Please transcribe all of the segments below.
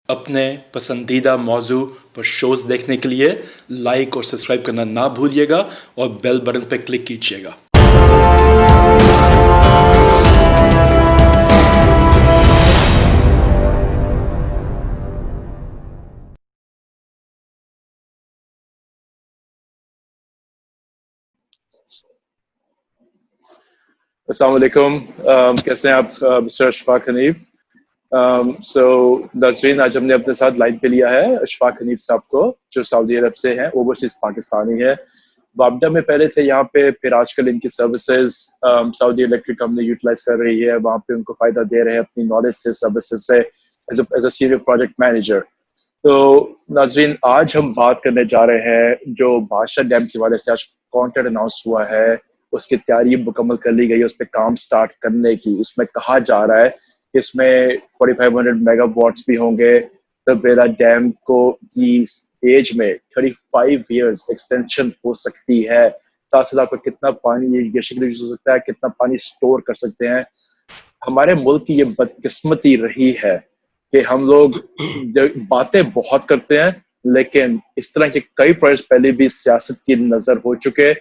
अपने पसंदीदा मौजू पर शोज़ देखने के लिए लाइक और सब्सक्राइब करना ना भूलिएगा और बेल बटन पर क्लिक कीजिएगा। अस्सलाम वालेकुम। कैसे हैं आप मिस्टर अशफाक हनीफ? नाज़रीन, आज हमने अपने साथ लाइन पे लिया है अशफाक हनीफ साहब को, जो सऊदी अरब से हैं, ओवरसीज पाकिस्तानी है। वापडा में पहले थे यहाँ पे, फिर आजकल इनकी services Saudi electric company utilise कर रही है, वहाँ पे उनको फायदा दे रहे हैं अपनी नॉलेज से, सर्विसेज से, as a senior project manager. तो नाज़रीन, आज हम बात करने जा रहे हैं जो बादशाह डैम की वजह से आज कॉन्ट्रैक्ट अनाउंस हुआ है, उसकी तैयारी मुकम्मल कर ली गई है, उस पर काम स्टार्ट करने की। उसमें कहा जा रहा है कि इसमें 4500 मेगावाट्स भी होंगे। तबेला डैम को की एज में 35 इयर्स एक्सटेंशन हो सकती है। साथ साथ आपको कितना पानी इरिगेशन यूज हो सकता है, कितना पानी स्टोर कर सकते हैं। हमारे मुल्क की ये बदकिस्मती रही है कि हम लोग बातें बहुत करते हैं, लेकिन इस तरह के कई प्रोजेक्ट पहले भी सियासत की नजर हो चुके।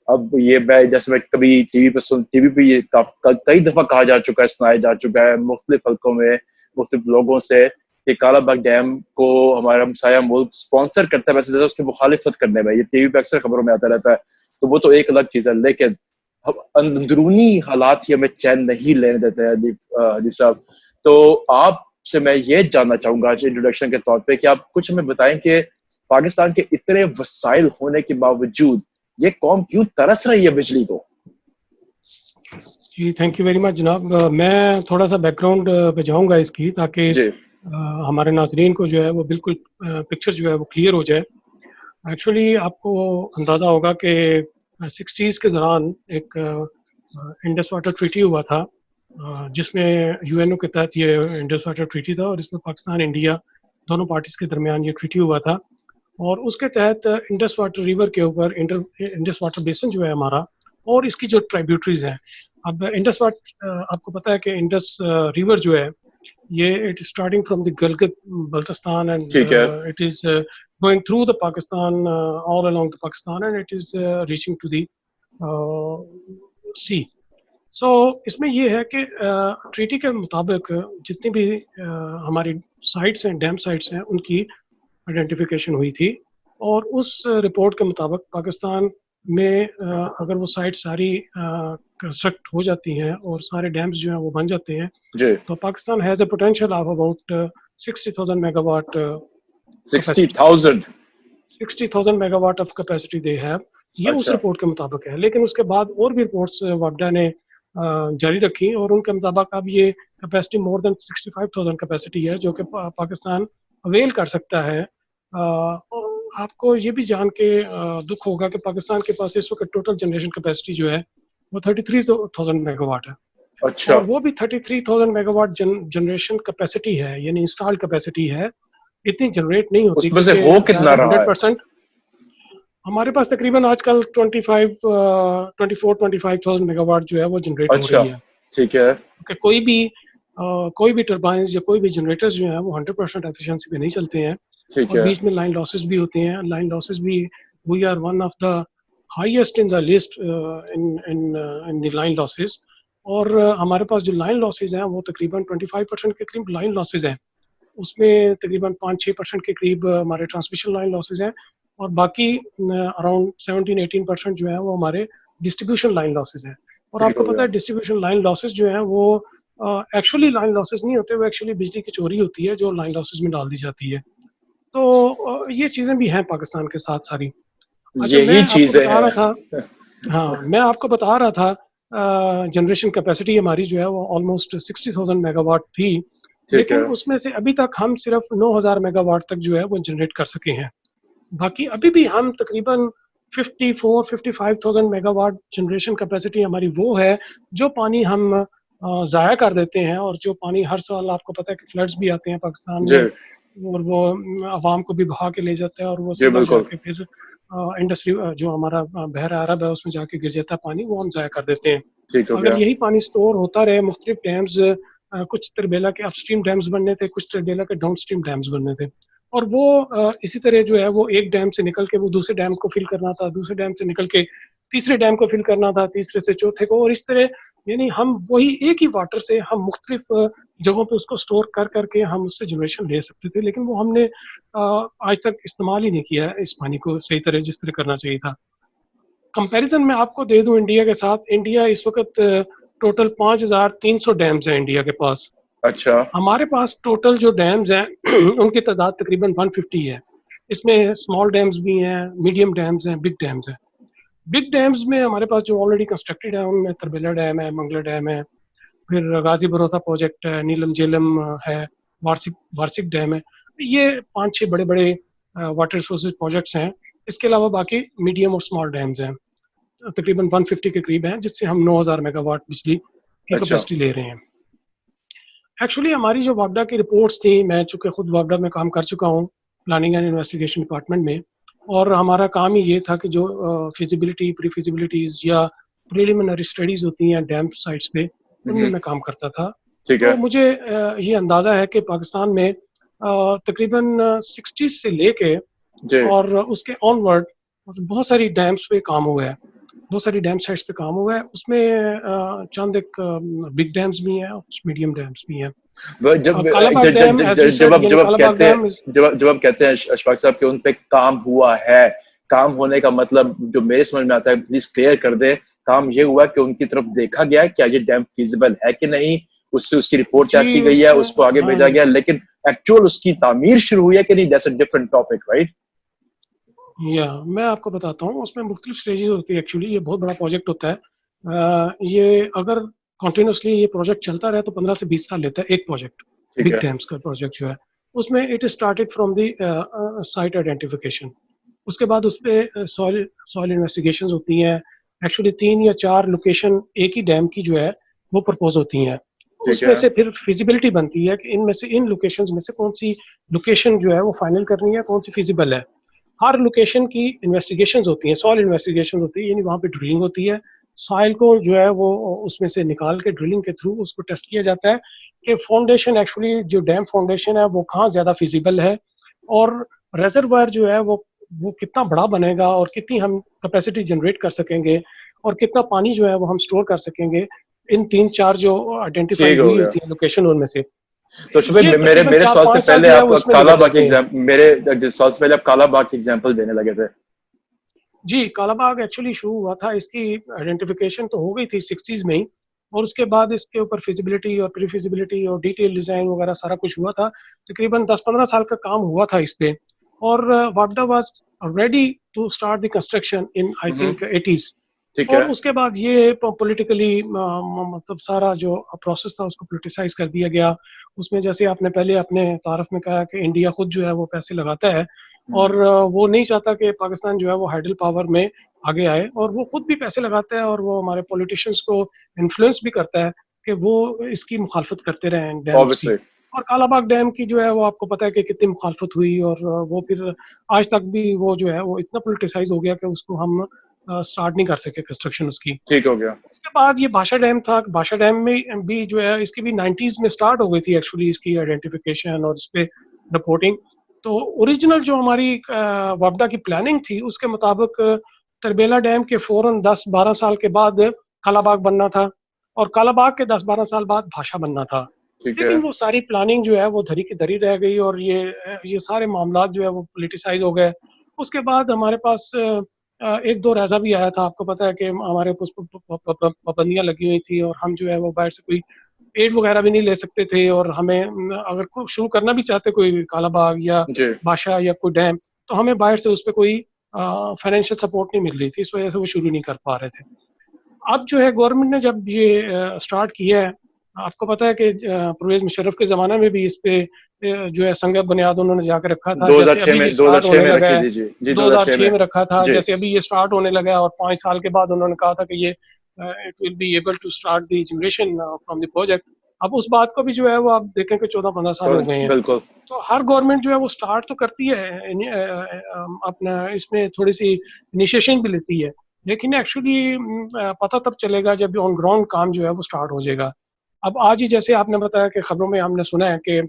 अब ये जैसे मैं कभी टीवी पे ये कई दफा कहा जा चुका है, सुनाया जा चुका है मुख्तलिफ हल्कों में, मुख्तलिफ लोगों से, कि कालाबाग डैम को हमारा हमसाया मुल्क स्पॉन्सर करता है, वैसे ज्यादा उसकी मुखालिफत करने में। ये टीवी पे अक्सर खबरों में आता रहता है, तो वो तो एक अलग चीज है। लेकिन अंदरूनी हालात ही हमें चैन नहीं लेने देते हैं हदीफ साहब। तो आपसे मैं ये जानना चाहूंगा आज इंट्रोडक्शन के तौर पे कि आप कुछ हमें बताएं कि पाकिस्तान के इतने वसाइल होने के बावजूद ये कौम क्यों तरस रही है बिजली को? जी, थैंक यू वेरी मच जनाब। मैं थोड़ा सा बैकग्राउंड पे जाऊंगा इसकी, ताकि हमारे नाजरीन को जो है वो बिल्कुल पिक्चर जो है वो क्लियर हो जाए। एक्चुअली आपको अंदाज़ा होगा कि 60s के दौरान एक इंडस वाटर ट्रीटी हुआ था, जिसमें यूएनओ के तहत ये इंडस वाटर ट्रीटी था, और इसमें पाकिस्तान इंडिया दोनों पार्टीज के दरमियान ये ट्रीटी हुआ था। और उसके तहत इंडस वाटर रिवर के ऊपर इंडस वाटर बेसिन जो है हमारा, और इसकी जो ट्राइब्यूटरीज हैं। अब इंडस वाटर, आपको पता है कि इंडस रिवर जो है ये it is starting from the Gilgit Baltistan, and it is going through the Pakistan, all along the Pakistan, and it is reaching to the sea. So इसमें ये है कि ट्रीटी के मुताबिक जितनी भी हमारी साइट्स हैं, डैम साइट्स हैं, उनकी आइडेंटिफिकेशन हुई थी। और उस रिपोर्ट के मुताबिक पाकिस्तान में अगर वो साइट सारी कंस्ट्रक्ट हो जाती हैं और सारे डैम्स जो हैं वो बन जाते हैं, तो Pakistan has a potential of about 60,000 megawatt 60,000 megawatt of capacity they have. ये उस रिपोर्ट के मुताबिक है। लेकिन उसके बाद और भी रिपोर्ट्स वापडा ने जारी रखी, और उनके मुताबिक अब ये कैपेसिटी मोर देन 65,000 कैपेसिटी है, जो कि पाकिस्तान अवेल कर सकता है। और आपको ये भी जान के दुख होगा कि पाकिस्तान के पास इस वक्त टोटल जनरेशन कैपेसिटी जो है वो 33,000 मेगावाट है। अच्छा। और वो भी 33,000 मेगावाट जनरेशन कैपेसिटी है, यानी इंस्टॉल्ड कैपेसिटी है। इतनी जनरेट नहीं होती। उसमें से हो कितना रहा 100%। हमारे पास तकरीबन आजकल 24-25,000 मेगावाट जो है वो जनरेट हो रही है। ठीक है। कि कोई भी टर्बाइंस या कोई भी जनरेटर्स जो है वो 100% एफिशिएंसी पे नहीं चलते हैं, और बीच में लाइन लॉसेस भी होते हैं। लाइन लॉसेस भी, we are one of the highest in the list in the line losses. और हमारे पास जो लाइन लॉसेस हैं वो तकरीबन 25% के करीब लाइन लॉसेस हैं। उसमें तकरीबन 5-6% के करीब हमारे ट्रांसमिशन लाइन लॉसेस हैं, और बाकी अराउंड 17-18% जो है वो हमारे डिस्ट्रीब्यूशन लाइन लॉसेस हैं। और आपको पता है डिस्ट्रीब्यूशन लाइन लॉसेस जो हैं वो एक्चुअली लाइन लॉसेस नहीं होते, वो एक्चुअली बिजली की चोरी होती है जो लाइन लॉसेस में डाल दी जाती है। तो ये चीज़ें भी हैं पाकिस्तान के साथ सारी। अच्छा, मैं आपको बता रहा था, हाँ, मैं आपको बता रहा था जनरेशन कैपेसिटी हमारी जो है वो ऑलमोस्ट 60,000 मेगावाट थी, लेकिन उसमें से अभी तक हम सिर्फ 9,000 मेगावाट तक जो है वो जनरेट कर सके हैं। बाकी अभी भी हम तकरीबन 54-55,000 मेगावाट जनरेशन कैपेसिटी हमारी वो है, जो पानी हम ज़ाया कर देते हैं। और जो पानी हर साल, आपको पता है कि फ्लड्स भी आते हैं पाकिस्तान में, और वो आवाम को भी बहा के ले जाता है, और वो सीधा जाके फिर इंडस्ट्री जो हमारा बहर अरब है उसमें जाके गिर जाता है पानी, वो हम ज़ाया कर देते हैं। अगर यही पानी स्टोर होता रहे मुख्तलिफ डैम्स कुछ तरबेला के अपस्ट्रीम डैम्स बनने थे, कुछ तरबेला के डाउनस्ट्रीम डैम्स बनने थे। और वो इसी तरह जो है वो एक डैम से निकल के वो दूसरे डैम को फिल करना था, दूसरे डैम से निकल के तीसरे डैम को फिल करना था, तीसरे से चौथे को, और इस तरह यानी हम वही एक ही वाटर से हम मुख्तलिफ जगहों पे उसको स्टोर कर करके हम उससे जनरेशन ले सकते थे, लेकिन वो हमने आज तक इस्तेमाल ही नहीं किया है इस पानी को सही तरह जिस तरह करना चाहिए था। कंपैरिजन में आपको दे दूं इंडिया के साथ, इंडिया इस वक्त टोटल 5,300 डैम्स हैं इंडिया के पास। अच्छा। हमारे पास टोटल जो डैम्स हैं उनकी तादाद तकरीबन 150 है। इसमें स्मॉल डैम्स भी हैं, मीडियम डैम्स हैं, बिग डैम्स हैं। बिग डैम्स में हमारे पास जो ऑलरेडी कंस्ट्रक्टेड है उनमें तरबेला डैम है, मंगला डैम है, फिर गाजी बरोथा प्रोजेक्ट है, नीलम झेलम है, वार्षिक वार्षिक डैम है। ये 5-6 बड़े बड़े वाटर रिसोर्सेज प्रोजेक्ट्स हैं। इसके अलावा बाकी मीडियम और स्मॉल डैम्स हैं, तकरीबन 150 के करीब हैं, जिससे हम 9,000 मेगावाट बिजली की कैपेसिटी ले रहे हैं। एक्चुअली हमारी जो वापडा की रिपोर्ट्स थी, मैं चूँकि खुद वापडा में काम कर चुका हूँ प्लानिंग एंड इन्वेस्टिगेशन डिपार्टमेंट में, और हमारा काम ही ये था कि जो फिजिबिलिटी, प्री फिजिबिलिटीज या प्रिलिमिनरी स्टडीज होती हैं डैम साइट्स पे, उनमें मैं काम करता था। तो मुझे ये अंदाज़ा है कि पाकिस्तान में तकरीबन 60 से लेके और उसके ऑनवर्ड बहुत सारी डैम्स पे काम हुआ है, बहुत सारी डैम साइट्स पे काम हुआ है। उसमें चंद एक बिग डैम्स भी हैं, कुछ मीडियम डैम्स भी हैं। जब आप कहते हैं अशफाक साहब कि उन पे काम हुआ है, काम होने का मतलब जो मेरे समझ में आता है, प्लीज क्लियर कर दे, काम ये हुआ कि उनकी तरफ देखा गया क्या ये डैम फिजिबल है कि नहीं, उससे उसकी रिपोर्ट तैयार की गई है, उसको आगे भेजा गया, लेकिन एक्चुअल उसकी तामीर शुरू हुई है कि नहीं, that's a different topic, right? या मैं आपको बताता हूँ, उसमें मुख्तलिफ स्टेजेस होती है। एक्चुअली ये बहुत बड़ा प्रोजेक्ट होता है। ये अगर कंटिन्यूसली ये प्रोजेक्ट चलता रहे तो 15 से 20 साल लेता है एक प्रोजेक्ट, बिग डैम्स का प्रोजेक्ट जो है। उसमें it started from the site identification, उसके बाद उस पर सॉइल इन्वेस्टिगेशन होती हैं। एक्चुअली 3 या 4 लोकेशन एक ही डैम की जो है वो प्रपोज होती हैं। उसमें से फिर फिजिबिलिटी बनती है कि इनमें से, इन लोकेशंस में से कौन सी लोकेशन जो है वो फाइनल करनी है, कौन सी फिजिबल है। हर लोकेशन की इन्वेस्टिगेशंस होती हैं, सॉइल इन्वेस्टिगेशन होती है, यानी वहाँ पे ड्रिलिंग होती है, सॉइल को जो है वो उसमें से निकाल के ड्रिलिंग के थ्रू उसको टेस्ट किया जाता है कि फाउंडेशन, एक्चुअली जो डैम फाउंडेशन है वो कहाँ ज़्यादा फिजिबल है, और रिजर्वायर जो है वो कितना बड़ा बनेगा और कितनी हम कैपेसिटी जनरेट कर सकेंगे और कितना पानी जो है वो हम स्टोर कर सकेंगे। इन 3-4 जो आइडेंटिफाई हुई होती है लोकेशन, उनमें से तो मेरे सवाल से पहले आप कालाबाग की एग्जांपल देने लगे थे। जी, कालाबाग एक्चुअली शुरू हुआ था, इसकी आइडेंटिफिकेशन तो हो गई थी 60s में ही, और उसके बाद इसके ऊपर फिजिबिलिटी और प्री फिजिबिलिटी और डिटेल डिजाइन वगैरह सारा कुछ हुआ था। तकरीबन 10-15 साल का काम हुआ था इस पे, और वापडा was ready to start the construction in I think 80s। और उसके बाद ये पॉलिटिकली मतलब सारा जो प्रोसेस था उसको पोलिटिसाइज कर दिया गया। उसमें जैसे आपने पहले अपने तारफ में कहा कि इंडिया खुद जो है वो पैसे लगाता है, और वो नहीं चाहता कि पाकिस्तान जो है वो हाइडल पावर में आगे आए, और वो खुद भी पैसे लगाता है और वो हमारे पॉलिटिशियंस को इन्फ्लुएंस भी करता है कि वो इसकी मुखालफत करते रहे डैम्स की। और कालाबाग डैम की जो है वो आपको पता है कि कितनी मुखालफत हुई, और वो फिर आज तक भी वो जो है वो इतना पोलिटिसाइज हो गया कि उसको हम स्टार्ट नहीं कर सके कंस्ट्रक्शन उसकी। ठीक हो गया। उसके बाद ये भाषा डैम था, भाषा डैम में भी जो है इसकी भी 90s में स्टार्ट हो गई थी एक्चुअली इसकी आइडेंटिफिकेशन और इस पे रिपोर्टिंग। तो ओरिजिनल जो हमारी वापडा की प्लानिंग थी उसके मुताबिक तरबेला डैम के फौरन 10-12 साल के बाद कालाबाग बनना था, और कालाबाग के 10-12 साल बाद भाषा बनना था। लेकिन वो सारी प्लानिंग जो है वो धरी की धरी रह गई, और ये सारे मामला जो है वो पोलिटिसाइज हो गए। उसके बाद हमारे पास एक दौर ऐसा भी आया था, आपको पता है कि हमारे पाबंदियां लगी हुई थी, और हम जो है वो बाहर से कोई एड वगैरह भी नहीं ले सकते थे, और हमें अगर शुरू करना भी चाहते कोई कालाबाग या भाषा या कोई डैम, तो हमें बाहर से उस पर कोई फाइनेंशियल सपोर्ट नहीं मिल रही थी, इस वजह से वो शुरू नहीं कर पा रहे थे। अब जो है गवर्नमेंट ने जब ये स्टार्ट किया है, आपको पता है कि परवेज मुशर्रफ के ज़माने में भी इस पे जो है संग बुनियाद उन्होंने जाकर रखा था। 2006 में 2006 में रखा था, जैसे अभी ये स्टार्ट होने लगा है, और 5 साल के बाद उन्होंने कहा था कि ये it will be able to start the generation from the project. अब उस बात को भी जो है वो आप देखें कि 14-15 साल हो गए हैं। तो हर गवर्नमेंट जो है वो स्टार्ट तो करती है, अपना इसमें थोड़ी सी इनिशिएशन भी लेती है, लेकिन एक्चुअली पता तब चलेगा जब ऑन ग्राउंड काम जो है वो स्टार्ट हो जाएगा। अब आज ही जैसे आपने बताया कि खबरों में हमने सुना है कि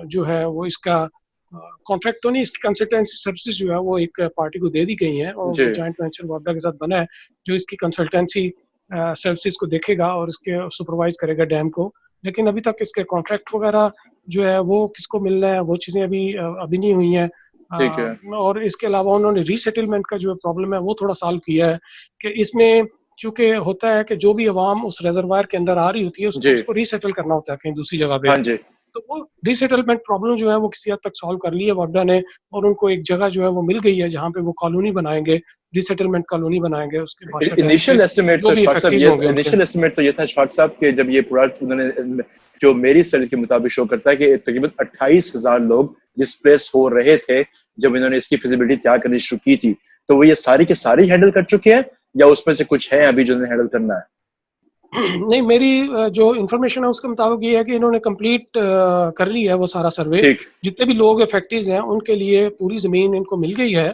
जो है वो इसका कॉन्ट्रैक्ट तो नहीं, इसकी कंसल्टेंसी सर्विसेज जो है वो एक पार्टी को दे दी गई हैं और वो जॉइंट वेंचर वापडा के साथ बना है जो इसकी कंसल्टेंसी सर्विसेज को देखेगा और इसके सुपरवाइज करेगा डैम को। लेकिन अभी तक इसके कॉन्ट्रैक्ट वगैरह जो है वो किसको मिलना है वो चीज़ें अभी नहीं हुई हैं। ठीक है। और इसके अलावा उन्होंने रीसेटलमेंट का जो प्रॉब्लम है वो थोड़ा सॉल्व किया है कि इसमें क्योंकि होता है कि जो भी अवाम उस रिजर्वायर के अंदर आ रही होती है उसको रीसेटल करना होता है कहीं दूसरी जगह पे। हाँ जी। तो वो रीसेटलमेंट प्रॉब्लम जो है वो किसी हद तक सॉल्व कर ली है वापडा ने और उनको एक जगह जो है वो मिल गई है जहाँ पे वो कॉलोनी बनाएंगे, रीसेटलमेंट कॉलोनी बनाएंगे। उसके बाद इनिशियल एस्टिमेट तो ये था इशफाक साहब कि जब ये पूरा उन्होंने जो मेरी स्टडी के मुताबिक शो करता है कि तकरीबन 28,000 लोग डिस्प्लेस हो रहे थे जब इन्होंने इसकी फिजिबिलिटी तैयार करनी शुरू की थी। तो वो ये सारी के सारी हैंडल कर चुके हैं या उसमें से कुछ है अभी जो इन्हें हैंडल करना है? नहीं, मेरी जो इन्फॉर्मेशन है उसके मुताबिक ये है कि इन्होंने कंप्लीट कर ली है वो सारा सर्वे। जितने भी लोग इफेक्टिव हैं उनके लिए पूरी जमीन इनको मिल गई है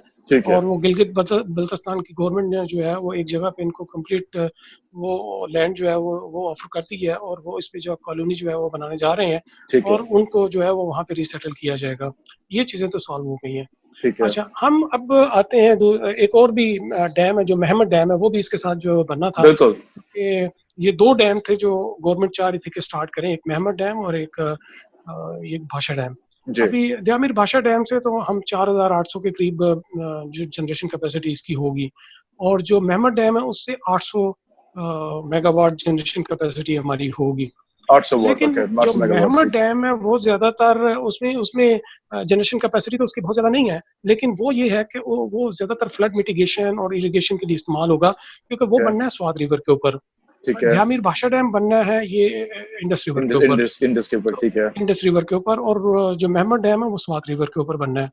और वो गिलगित बल्तिस्तान की गवर्नमेंट ने जो है वो एक जगह पे इनको कंप्लीट वो लैंड जो है वो ऑफर कर दी है और वो इस पे जो कॉलोनी जो है वो बनाने जा रहे हैं और उनको जो है वो वहाँ पे रीसेटल किया जाएगा। ये चीजें तो सॉल्व हो गई हैं। अच्छा, हम अब आते हैं एक और भी डैम है जो महमद डैम है, वो भी इसके साथ जो बनना था। बिल्कुल। ये दो डैम थे जो गवर्नमेंट चाह रही थी कि स्टार्ट करें, एक महमद डैम और एक भाषा डैम। अभी दियामिर भाषा डैम से तो हम 4,800 के करीब जो जनरेशन कैपेसिटी इसकी होगी और जो महमद डैम है उससे 800 मेगावाट जनरेशन कैपेसिटी हमारी होगी। 800 वाट। लेकिन जो महमद डैम है वो ज्यादातर उसमें जनरेशन कैपेसिटी तो उसकी बहुत ज्यादा नहीं है, लेकिन वो ये है कि वो ज्यादातर फ्लड मिटिगेशन और इरिगेशन के लिए इस्तेमाल होगा क्योंकि वो बनना है स्वात रिवर के ऊपर। दियामिर भाषा डैम बनना है ये इंडस रिवर के ऊपर। ठीक है। इंडस रिवर के ऊपर और जो महमद डैम है वो स्वात रिवर के ऊपर बनना है।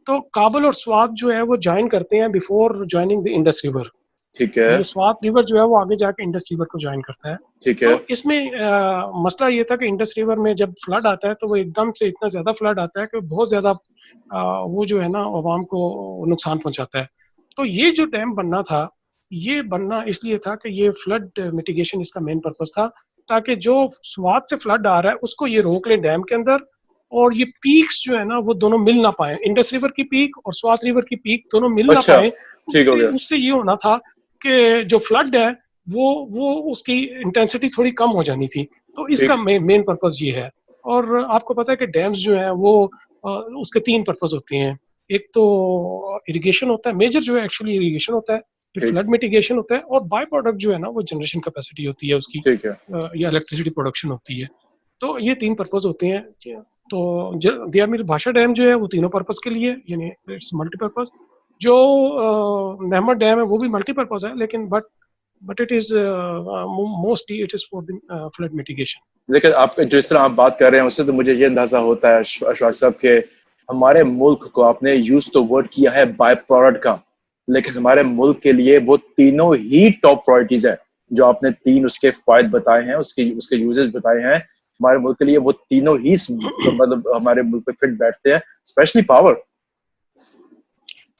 तो काबुल और स्वात जो है वो ज्वाइन करते हैं before joining the Indus river. ठीक है। स्वात रिवर जो है वो आगे जाके इंडस रिवर को ज्वाइन करता है। ठीक है। तो इसमें मसला ये था कि इंडस रिवर में जब फ्लड आता है तो वो एकदम से इतना ज्यादा फ्लड आता है कि बहुत ज्यादा वो जो है ना अवाम को नुकसान पहुंचाता है। तो ये जो डैम बनना था ये बनना इसलिए था कि ये फ्लड मिटिगेशन इसका मेन पर्पस था ताकि जो स्वात से फ्लड आ रहा है उसको ये रोक ले डैम के अंदर और ये पीक्स जो है ना वो दोनों मिल ना पाए, इंडस रिवर की पीक और स्वात रिवर की पीक दोनों मिल ना पाए। ठीक हो गया। उससे ये होना था कि जो फ्लड है वो उसकी इंटेंसिटी थोड़ी कम हो जानी थी। तो इसका मेन पर्पस ये है। और आपको पता है कि डैम्स जो है वो उसके 3 पर्पस होते हैं। एक तो इरिगेशन होता है, मेजर जो है एक्चुअली इरिगेशन होता है, फ्लड मिटिगेशन होता है और बाय प्रोडक्ट जो है ना वो जनरेशन कैपेसिटी होती है उसकी या इलेक्ट्रिसिटी प्रोडक्शन होती है। तो ये 3 पर्पस होते हैं। तो दियामिर भाषा डैम जो है वो तीनों पर्पस के लिए यानी इट्स मल्टीपर्पज। जो महमद डैम है वो भी मल्टीपर्पज है लेकिन but it is mostly it is for the flood mitigation. लेकिन आप जिस तरह आप बात कर रहे हैं उससे तो मुझे ये अंदाजा होता है अशफाक साहब के हमारे मुल्क को आपने यूज तो वर्ड किया है बाय प्रोडक्ट का, लेकिन हमारे मुल्क के लिए वो तीनों ही टॉप प्रायोरिटीज है जो आपने 3 उसके फायदे बताए हैं, उसके यूजेस बताए हैं। हमारे मुल्क के लिए वो तीनों ही मतलब हमारे मुल्क पे फिट बैठते हैं, स्पेशली पावर।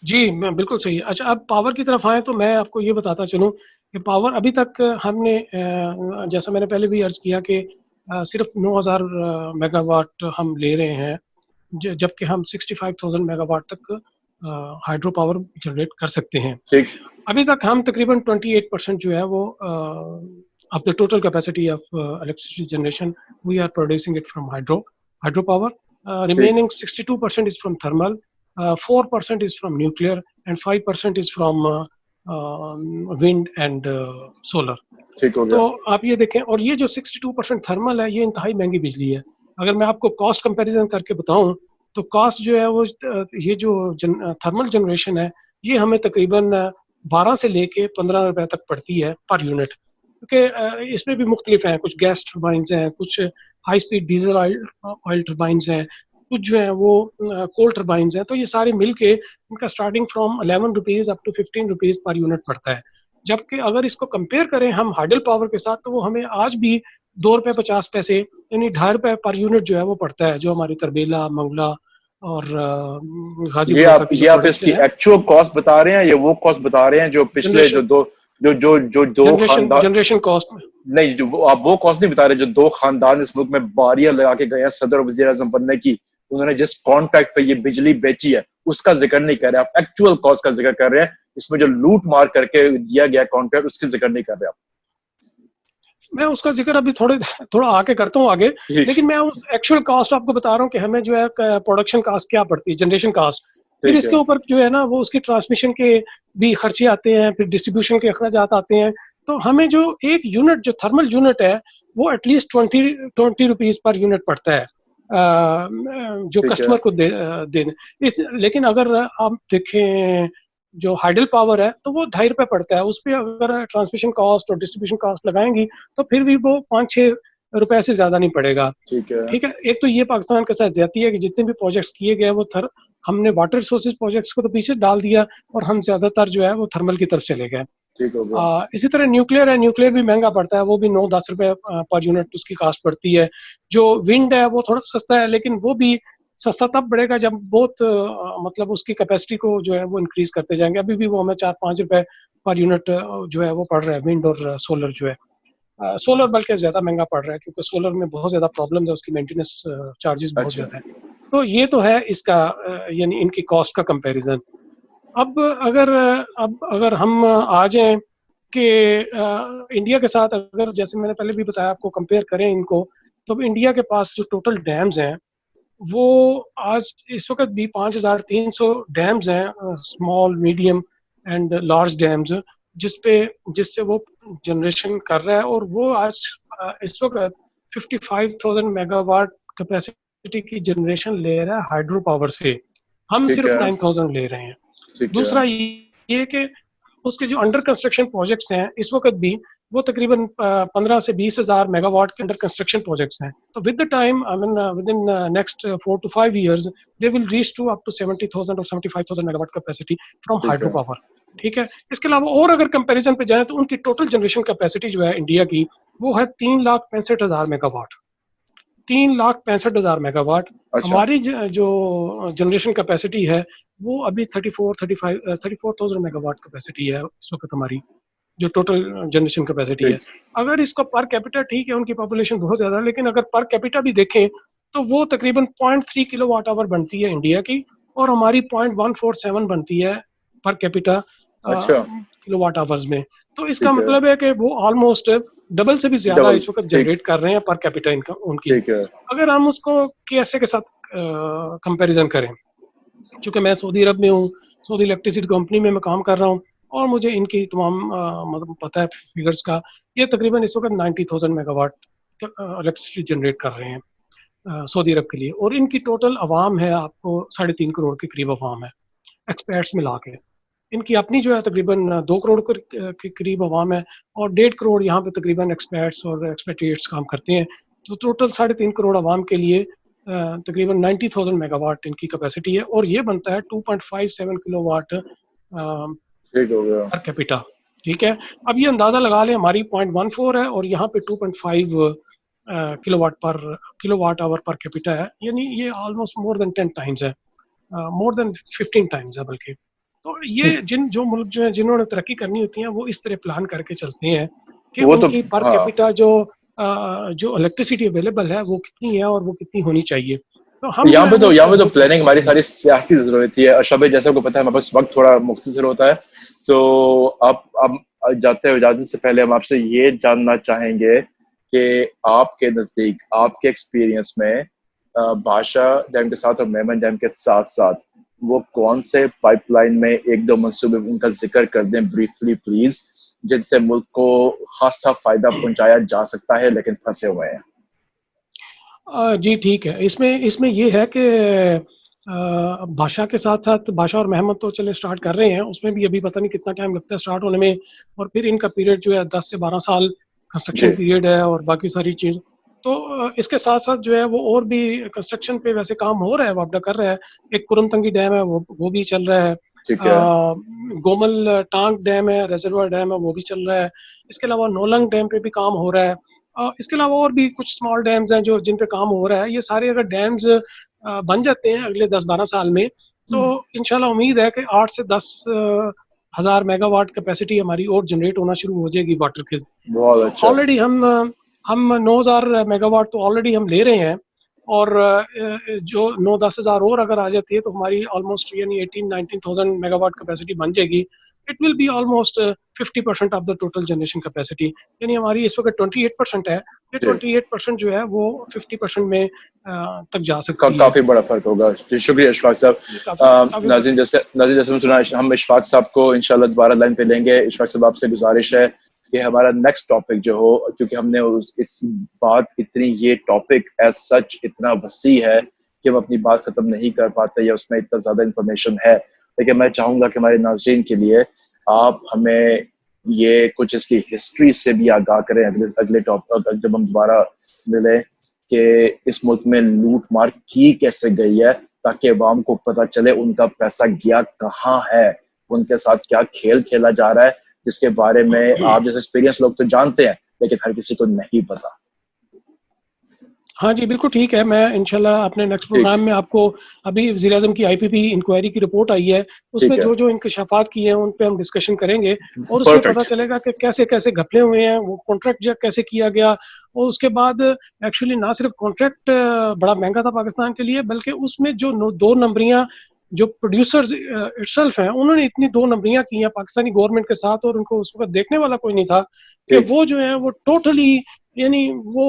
जी मैं बिल्कुल सही है। अच्छा, अब पावर की तरफ आए तो मैं आपको ये बताता चलूं कि पावर अभी तक हमने जैसा मैंने पहले भी अर्ज किया कि सिर्फ 9,000 मेगावाट हम ले रहे हैं जबकि हम 65,000 मेगावाट तक हाइड्रो पावर जनरेट कर सकते हैं। अभी तक हम तकरीबन 28% जो है वो of the total capacity of electricity generation we are producing it from hydro power. Remaining 62% is from thermal, 4% is from nuclear and 5% is from wind and solar. तो आप ये देखें और ये जो 62% थर्मल है ये इंतहाई महंगी बिजली है। अगर मैं आपको कॉस्ट कंपैरिजन करके बताऊं तो कॉस्ट जो है वो ये जो थर्मल जनरेशन है ये हमें तकरीबन 12 से लेके 15 रुपए तक पड़ती है पर यूनिट, क्योंकि इसमें भी मुख्तलिफ हैं, कुछ गैस टर्बाइंस हैं, कुछ high speed diesel oil turbines हैं, कुछ जो है वो कोल टर्बाइंस हैं। तो ये सारे मिलके इनका starting from 11 rupees up to 15 rupees per unit पड़ता है। जबकि अगर इसको कंपेयर करें हम हाइडल पावर के साथ तो वो हमें आज भी 2 रुपये 50 पैसे यानी 2.5 रुपये पर यूनिट जो है वो पड़ता है, जो हमारी तरबेला, मंगला और गाजीपुर। ये आप इसकी एक्चुअल कॉस्ट बता रहे हैं या वो कॉस्ट बता रहे हैं जो पिछले जो जो जो जो दो खानदान, जनरेशन कॉस्ट में नहीं जो आप वो कॉस्ट नहीं बता रहे, जो दो खानदान इस मुल्क में बारियां लगा के गए हैं सदर वजीर आजम बनने की, उन्होंने जिस कॉन्ट्रैक्ट पे ये बिजली बेची है उसका जिक्र नहीं कर रहे आप, एक्चुअल कॉस्ट का जिक्र कर रहे हैं, इसमें जो लूट मार करके दिया गया कॉन्ट्रैक्ट उसका जिक्र नहीं कर रहे आप। मैं उसका जिक्र अभी थोड़ा आगे करता हूँ आगे, लेकिन मैं उस एक्चुअल कॉस्ट आपको बता रहा हूँ कि हमें जो है प्रोडक्शन कॉस्ट क्या पड़ती है, जनरेशन कॉस्ट, फिर इसके ऊपर जो है ना वो उसकी ट्रांसमिशन के भी खर्चे आते हैं, फिर डिस्ट्रीब्यूशन के अखराजात आते हैं, तो हमें जो एक यूनिट जो थर्मल यूनिट है वो एटलीस्ट 20 रुपीज पर यूनिट पड़ता है जो कस्टमर को देने। लेकिन अगर आप देखें जो हाइडल पावर है तो वो 2.5 रुपये पड़ता है, उस पर अगर ट्रांसमिशन कॉस्ट और डिस्ट्रीब्यूशन कॉस्ट लगाएंगी तो फिर भी वो 5-6 रुपए से ज्यादा नहीं पड़ेगा। ठीक है, एक तो ये पाकिस्तान के साथ ज्यादती है कि जितने भी प्रोजेक्ट्स किए गए वो हमने वाटर रिसोर्सेज प्रोजेक्ट्स को तो पीछे डाल दिया और हम ज्यादातर जो है वो थर्मल की तरफ चले गए। इसी तरह न्यूक्लियर है, न्यूक्लियर भी महंगा पड़ता है, वो भी 9-10 रुपए पर यूनिट उसकी कास्ट पड़ती है। जो विंड है वो थोड़ा सस्ता है, लेकिन वो भी सस्ता तब बढ़ेगा जब बहुत मतलब उसकी कैपेसिटी को जो है वो इंक्रीज करते जाएंगे। अभी भी वो हमें 4-5 रुपए पर यूनिट जो है वो पड़ रहा है विंड और सोलर जो है। सोलर बल्कि ज्यादा महंगा पड़ रहा है क्योंकि सोलर में बहुत ज्यादा प्रॉब्लम है, उसकी मेंटेनेंस चार्जेस बहुत ज्यादा है। तो ये तो है इसका यानी इनकी कॉस्ट का कंपैरिजन। अब अगर हम आ जाएं कि इंडिया के साथ, अगर जैसे मैंने पहले भी बताया आपको कंपेयर करें इनको, तो इंडिया के पास जो टोटल डैम्स हैं वो आज इस वक्त भी 5300 डैम्स हैं, small medium and large dams, जिससे वो जनरेशन कर रहा है, और वो आज इस वक्त 55,000 मेगावाट कैपेसिटी की जनरेशन ले रहा है हाइड्रो पावर से, हम सिर्फ 9,000 ले रहे हैं। दूसरा ये कि उसके जो अंडर कंस्ट्रक्शन प्रोजेक्ट्स हैं इस वक्त भी वो तकरीबन 15 से 20 हज़ार मेगावाट के अंडर कंस्ट्रक्शन प्रोजेक्ट्स हैं। तो with the time within next 4 to 5 years they will reach to up to 70,000 और 75,000 megawatt capacity from hydro power. ठीक है, इसके अलावा और अगर कंपैरिजन पे जाएं तो उनकी टोटल जनरेशन कैपेसिटी जो है इंडिया की वो है 3,65,000 मेगावाट। 3,65,000 मेगावाट। हमारी जो जनरेशन कैपेसिटी है वो अभी 34,000 मेगावाट कैपेसिटी है इस वक्त हमारी, जो टोटल जनरेशन कैपेसिटी है। अगर इसको पर कैपिटा, ठीक है उनकी पॉपुलेशन बहुत ज्यादा है, लेकिन अगर पर कैपिटा भी देखें तो वो तकरीबन 0.3 किलोवाट आवर बनती है इंडिया की, और हमारी 0.147 बनती है पर कैपिटा किलोवाट आवर्स में। तो इसका मतलब है कि वो ऑलमोस्ट डबल से भी ज्यादा इस वक्त जनरेट कर रहे हैं पर कैपिटा इनका उनकी। अगर हम उसको केएसए के साथ कंपैरिजन करें, क्योंकि मैं सऊदी अरब में हूँ, सऊदी इलेक्ट्रिसिटी कंपनी में मैं काम कर रहा हूँ और मुझे इनकी तमाम मतलब पता है फिगर्स का। ये तकरीबन इस वक्त 90,000 मेगावाट इलेक्ट्रिसिटी जनरेट कर रहे हैं सऊदी अरब के लिए, और इनकी टोटल आवाम है आपको 3.5 करोड़ के करीब आवाम है एक्सपर्ट्स मिला के। इनकी अपनी जो है तकरीबन 2 करोड़ के करीब आवाम है, और 1.5 करोड़ यहाँ पे तकरीबन एक्सपर्ट्स और एक्सपेक्टेट्स काम करते हैं। तो टोटल 3.5 करोड़ आवाम के लिए तकरीबन 90,000 मेगावाट इनकी कैपेसिटी है, और ये बनता है 2.57 किलोवाट पर कैपिटा। ठीक है, अब ये अंदाजा लगा लें हमारी 0.14 है और यहाँ पे 2.5 किलोवाट आवर पर कैपिटा है, यानी ये ऑलमोस्ट मोर देन 10 टाइम्स है, मोर देन 15 टाइम्स है बल्कि। तो ये जो मुल्क जो है जिन्होंने तरक्की करनी होती है वो इस तरह प्लान करके चलते हैं कि उनकी पर कैपिटा जो इलेक्ट्रिसिटी अवेलेबल है वो कितनी है और वो कितनी होनी चाहिए। तो हम यहाँ पे तो प्लानिंग हमारी सारी सियासी जरूरत है। अर्शद भाई, जैसा को पता है हमारे पास वक्त थोड़ा मुख्तसर होता है, तो आप जाने से पहले हम आपसे ये जानना चाहेंगे कि आपके नजदीक, आपके एक्सपीरियंस में भाषा डैम के साथ और मेमन डैम के साथ साथ वो कौन से पाइपलाइन में 1-2 मंसूबे उनका जिक्र कर दें ब्रीफली प्लीज, जिनसे मुल्क को खासा फायदा पहुंचाया जा सकता है लेकिन फंसे हुए हैं। जी ठीक है, इसमें ये है कि भाषा के साथ साथ भाषा और मेहमत तो चले स्टार्ट कर रहे हैं, उसमें भी अभी पता नहीं कितना टाइम लगता है स्टार्ट होने में, और फिर इनका पीरियड जो है 10 से 12 साल कंस्ट्रक्शन पीरियड है और बाकी सारी चीज। तो इसके साथ साथ जो है वो और भी कंस्ट्रक्शन पे वैसे काम हो रहा है, वापडा कर रहा है। एक कुरमतंगी डैम है वो भी चल रहा है, गोमल टांग डैम है, रिजर्वर डैम है, वो भी चल रहा है। इसके अलावा नोलंग डैम पे भी काम हो रहा है। इसके अलावा और भी कुछ स्मॉल डैम्स हैं जिन पे काम हो रहा है। ये सारे अगर डैम्स बन जाते हैं अगले 10-12 साल में, तो इंशाल्लाह उम्मीद है कि 8 से 10 1000 मेगावाट कैपेसिटी हमारी और जनरेट होना शुरू हो जाएगी वाटर के। बहुत अच्छा। ऑलरेडी हम 9000 मेगावाट तो ऑलरेडी हम ले रहे हैं, और जो 9-10 हज़ार और अगर आ जाती है तो हमारी ऑलमोस्ट यानी 18-19,000 मेगावाट कैपेसिटी बन जाएगी। It will be almost 50% of the total generation capacity, यानी हमारी इस वक्त 28% है, ये 28% जो है वो 50% में तक जा सकती है। काफी बड़ा फर्क होगा। शुक्रिया इशफाक साहब। नाज़रीन जैसे हम सुना, हम इशफाक साहब को इंशाल्लाह दोबारा लाइन पे लेंगे। इशफाक साहब आपसे गुजारिश है कि हमारा नेक्स्ट टॉपिक जो हो, क्योंकि हमने इस बात इतनी, ये टॉपिक एज सच इतना वसी है कि हम अपनी बात खत्म नहीं कर पाते या उसमें इतना ज्यादा इंफॉर्मेशन है, लेकिन मैं चाहूंगा कि हमारे नाज़रीन के लिए आप हमें ये कुछ इसकी हिस्ट्री से भी आगाह करें अगले टॉपिक जब हम दोबारा मिले, कि इस मुल्क में लूट मार की कैसे गई है, ताकि अवाम को पता चले उनका पैसा गया कहाँ है, उनके साथ क्या खेल खेला जा रहा है, जिसके बारे में आप जैसे एक्सपीरियंस लोग तो जानते हैं लेकिन हर किसी को नहीं पता। हाँ जी, बिल्कुल ठीक है। मैं इंशाल्लाह अपने नेक्स्ट प्रोग्राम में आपको, अभी वज़ीर आज़म की IPP इंक्वायरी की रिपोर्ट आई है, उसमें जो जो इंकशाफात किए हैं उन पे हम डिस्कशन करेंगे, और उसमें पता चलेगा कि कैसे कैसे घपले हुए हैं, वो कॉन्ट्रैक्ट जब कैसे किया गया, और उसके बाद एक्चुअली ना सिर्फ कॉन्ट्रैक्ट बड़ा महंगा था पाकिस्तान के लिए, बल्कि उसमें जो 2 नंबरियां जो प्रोड्यूसर्स इटसेल्फ हैं, उन्होंने इतनी 2 नंबरियां की हैं पाकिस्तानी गवर्नमेंट के साथ, और उनको उस वक्त देखने वाला कोई नहीं था कि वो जो है वो टोटली, यानी वो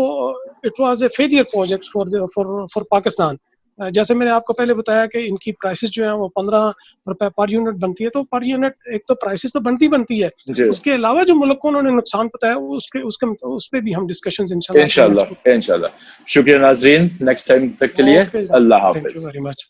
it was a failure project for Pakistan. जैसे मैंने आपको पहले बताया कि इनकी प्राइसेस जो है वो 15 रुपए पर यूनिट बनती है, तो पर यूनिट एक तो प्राइसेस तो बनती है, उसके अलावा जो मुल्क को उन्होंने नुकसान बताया उस पे भी हम डिस्कशंस इंशाल्लाह। शुक्रिया नाज़रीन, नेक्स्ट टाइम तक के लिए अल्लाह हाफिज। Thank you very much.